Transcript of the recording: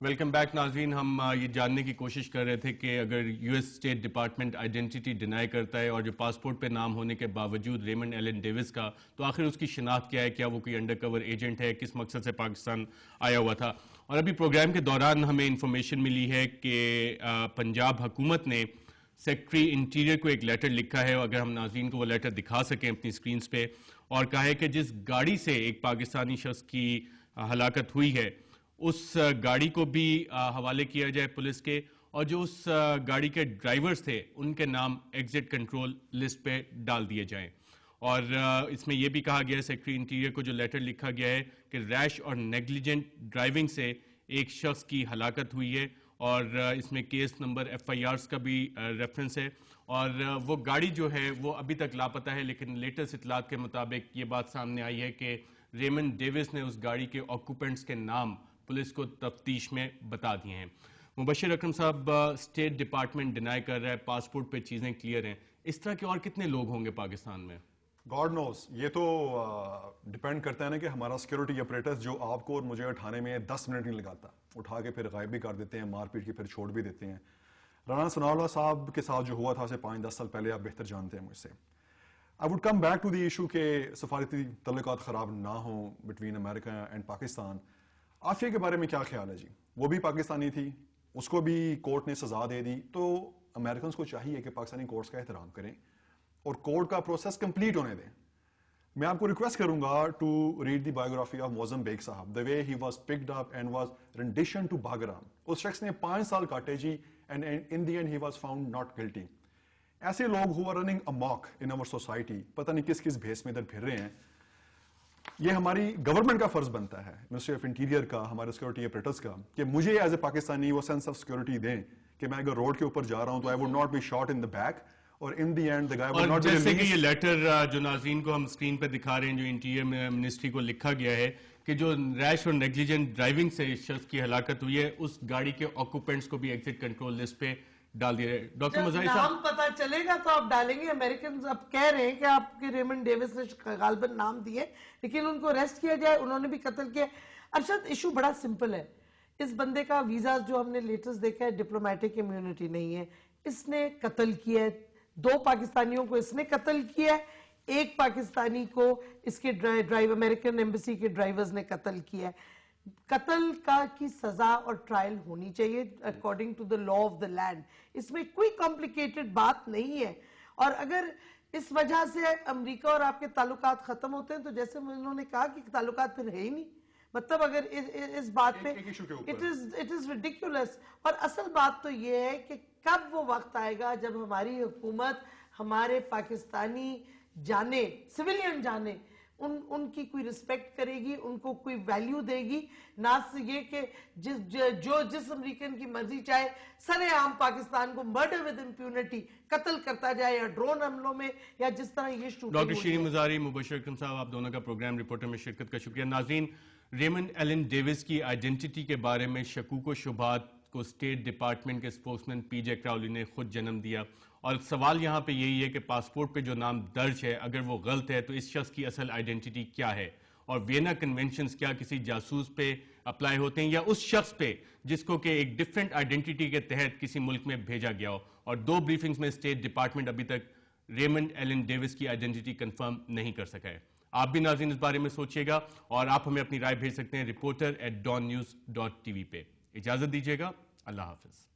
Welcome back ناظرین. ہم یہ جاننے کی کوشش کر رہے تھے کہ اگر U S state department identity deny کرتا ہے اور جو پاسپورٹ پہ نام ہونے کے باوجود ریمنڈ ایلن ڈیوس کا، تو آخر اس کی شناخت کیا ہے؟ کیا وہ کوئی انڈر کور ایجنٹ ہے؟ کس مقصد سے پاکستان آیا ہوا تھا؟ اور ابھی پروگرام کے دوران ہمیں انفارمیشن ملی ہے کہ پنجاب حکومت نے سیکرٹری انٹیریئر کو ایک لیٹر لکھا ہے، اگر ہم ناظرین کو وہ لیٹر دکھا سکیں اپنی سکرینز پہ، اور کہا ہے کہ جس گاڑی سے ایک پاکستانی شخص کی ہلاکت ہوئی ہے اس گاڑی کو بھی حوالے کیا جائے پولیس کے، اور جو اس گاڑی کے ڈرائیورز تھے ان کے نام ایگزٹ کنٹرول لسٹ پہ ڈال دیے جائیں. اور اس میں یہ بھی کہا گیا ہے، سیکرٹری انٹیریئر کو جو لیٹر لکھا گیا ہے، کہ ریش اور نیگلیجنٹ ڈرائیونگ سے ایک شخص کی ہلاکت ہوئی ہے، اور اس میں کیس نمبر ایف آئی آرز کا بھی ریفرنس ہے، اور وہ گاڑی جو ہے وہ ابھی تک لاپتہ ہے. لیکن لیٹسٹ اطلاعات کے مطابق یہ بات سامنے آئی ہے کہ ریمنڈ ڈیوس نے اس گاڑی کے آکوپنٹس کے نام پولیس کو تفتیش میں بتا دیے ہیں. مبشر اکرم صاحب، اسٹیٹ ڈپارٹمنٹ ڈینائی کر رہا ہے، پاسپورٹ پہ چیزیں کلیئر ہیں، اس طرح کے اور کتنے لوگ ہوں گے پاکستان میں؟ God knows. یہ تو ڈیپینڈ کرتا ہے نا کہ ہمارا سیکورٹی اپریٹرز جو آپ کو اور مجھے اٹھانے میں 10 منٹ نہیں لگاتا، اٹھا کے پھر غائب بھی کر دیتے ہیں، مار پیٹ کے پھر چھوڑ بھی دیتے ہیں. رانا ثناءاللہ صاحب کے ساتھ جو ہوا تھا اسے 5-10 سال پہلے آپ بہتر جانتے ہیں مجھ سے. I would come back to the issue کہ سفارتی تعلقات خراب نہ ہوں between America and Pakistan. Aafia کے بارے میں کیا خیال ہے جی؟ وہ بھی پاکستانی تھی، اس کو بھی کورٹ نے سزا دے دی، تو امریکنز کو چاہیے کہ پاکستانی کورٹس کا احترام کریں اور کورٹ کا پروسیس کمپلیٹ ہونے دیں. میں آپ کو ریکویسٹ کروں گا to read the biography of Moazzam Begg صاحب، the way he was picked up and was rendition to Bagram. اس شخص نے 5 سال کاٹے جی and in the end he was found not guilty. ایسے لوگ who are running amok in our society پتہ نہیں کس کس بھیس میں ادھر پھر رہے ہیں. یہ ہماری گورنمنٹ کا فرض بنتا ہے، منسٹری آف انٹیریئر کا، ہمارے سیکورٹی اپریٹرز کا، کہ مجھے ایز اے پاکستانی وہ سینس آف سیکورٹی دیں کہ میں اگر روڈ کے اوپر جا رہا ہوں تو I would not be shot in the back اور in the end the guy would not be released. جیسے کہ یہ لیٹر جو ناظرین کو ہم اسکرین پہ دکھا رہے ہیں، جو انٹیریئر منسٹری کو لکھا گیا ہے کہ جو ریش اور نیگلیجنٹ ڈرائیونگ سے اس شخص کی ہلاکت ہوئی ہے، اس گاڑی کے آکوپنٹس کو بھی ایگزٹ کنٹرول لسٹ پہ ڈال دیا ہے. ڈاکٹر مظاہر صاحب، نام پتا چلے گا تو آپ ڈالیں گے. امریکنز اب کہہ رہے ہیں کہ آپ کے ریمنڈ ڈیوس نے غالباً نام دیے، لیکن ان کو ریسٹ کیا جائے، انہوں نے بھی قتل کیا. ارشد، ایشو بڑا سمپل ہے. اس بندے کا ویزا جو ہم نے لیٹسٹ دیکھا ہے، ڈپلومیٹک امیونٹی نہیں ہے. اس نے قتل کیا ہے، 2 پاکستانیوں کو اس نے قتل کیا ہے، ایک پاکستانی کو اس کے ڈرائیو امریکن ایمبیسی کے ڈرائیورز نے قتل کیا ہے. قتل کی سزا اور ٹرائل ہونی چاہیے according to the law of the land. اس میں کوئی کمپلیکیٹڈ بات نہیں ہے. اور اگر اس وجہ سے امریکہ اور آپ کے تعلقات ختم ہوتے ہیں تو جیسے انہوں نے کہا کہ تعلقات پھر ہے ہی نہیں. مطلب اگر اس بات پہ it is ridiculous. اور اصل بات تو یہ ہے کہ کب وہ وقت آئے گا جب ہماری حکومت ہمارے پاکستانی جانے، سویلین جانے، ان کی کوئی رسپیکٹ کرے گی، ان کو کوئی ویلیو دے گی. نہ یہ کہ جس امریکن کی مرضی چاہے سر عام پاکستان کو مرڈر ود امپیونٹی قتل کرتا جائے، یا ڈرون حملوں میں، یا جس طرح یہ شوٹنگ. ڈاکٹر شیرین مزاری، مبشر اکرم صاحب، آپ دونوں کا پروگرام رپورٹر میں شرکت کا شکریہ. ناظرین، ریمنڈ ایلن ڈیوس کی آئیڈینٹی کے بارے میں شکوک و شبہات کو اسٹیٹ ڈپارٹمنٹ کے سپوکسمین پی جے کراؤلی نے خود جنم دیا، اور سوال یہاں پہ یہی ہے کہ پاسپورٹ پہ جو نام درج ہے اگر وہ غلط ہے تو اس شخص کی اصل آئیڈینٹی کیا ہے، اور وینا کنونشنز کیا کسی جاسوس پہ اپلائی ہوتے ہیں یا اس شخص پہ جس کو کہ ایک ڈیفرنٹ آئیڈینٹی کے تحت کسی ملک میں بھیجا گیا ہو. اور 2 بریفنگز میں اسٹیٹ ڈپارٹمنٹ ابھی تک ریمنڈ ایلن ڈیوس کی آئیڈینٹی کنفرم نہیں کر سکا ہے. آپ بھی ناظرین اس بارے میں سوچیے گا، اور آپ ہمیں اپنی رائے بھیج سکتے ہیں reporter@dawnnews.tv پہ. اجازت دیجیے گا، اللہ حافظ.